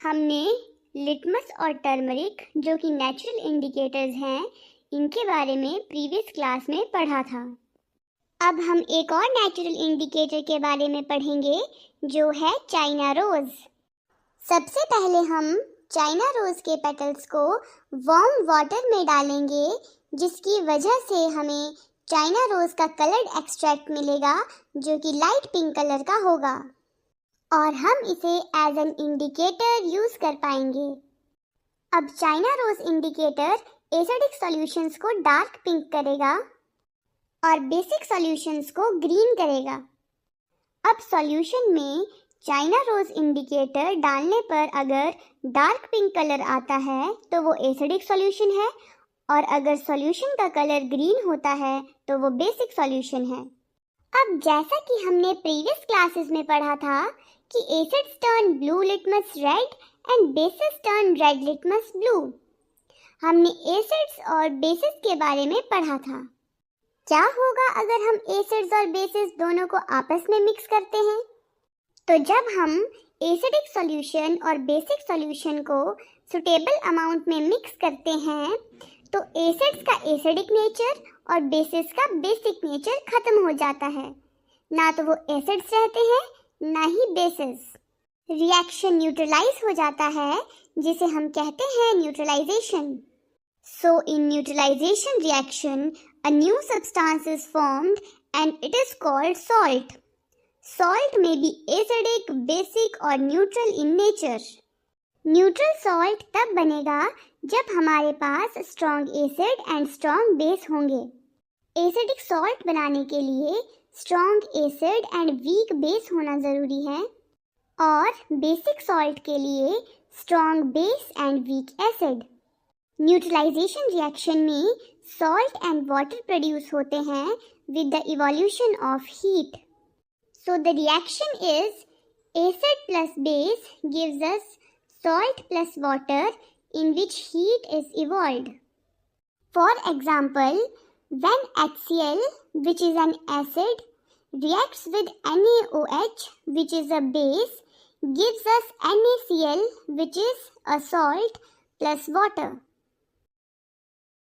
हमने लिटमस और टर्मरिक जो कि नेचुरल इंडिकेटर्स हैं, इनके बारे में प्रीवियस क्लास में पढ़ा था। अब हम एक और नेचुरल इंडिकेटर के बारे में पढ़ेंगे जो है चाइना रोज। सबसे पहले हम चाइना रोज के पेटल्स को वार्म वाटर में डालेंगे, जिसकी वजह से हमें चाइना रोज का कलर्ड एक्सट्रैक्ट मिलेगा जो कि लाइट पिंक कलर का होगा और हम इसे एज एन इंडिकेटर यूज कर पाएंगे। अब China rose indicator acidic solutions को डार्क पिंक करेगा और बेसिक सॉल्यूशंस को ग्रीन करेगा। अब सॉल्यूशन में चाइना रोज इंडिकेटर डालने पर अगर डार्क पिंक कलर आता है तो वो एसिडिक सॉल्यूशन है, और अगर सॉल्यूशन का कलर ग्रीन होता है तो वो बेसिक सॉल्यूशन है। अब जैसा कि हमने प्रीवियस क्लासेस में पढ़ा था कि acids turn blue litmus red and bases turn red litmus blue, हमने एसिड्स और बेसिस के बारे में पढ़ा था। क्या होगा अगर हम एसिड्स और बेसिस दोनों को आपस में मिक्स करते हैं? तो जब हम एसिडिक सॉल्यूशन और बेसिक सॉल्यूशन को सुटेबल अमाउंट में मिक्स करते हैं तो एसिड्स का एसिडिक नेचर और बेसिस का बेसिक नेचर खत्म हो जाता है। ना तो वो एसिड्स रहते हैं ना ही बेसिस। रिएक्शन न्यूट्रलाइज हो जाता है, जिसे हम कहते हैं neutralisation. So in neutralisation reaction a new substance is formed and it is called salt. Salt may be acidic, basic or neutral in nature. Neutral salt तब बनेगा जब हमारे पास strong acid and strong base होंगे। Acidic salt बनाने के लिए strong acid and weak base होना ज़रूरी है, और बेसिक सॉल्ट के लिए strong base and weak acid. Neutralisation reaction में सॉल्ट एंड वाटर प्रोड्यूस होते हैं with the evolution of heat. So the reaction is acid plus base gives us salt plus water in which heat is evolved. For example, when HCl, which is an acid, reacts with NaOH, which is a base, gives us NaCl, which is a salt plus water.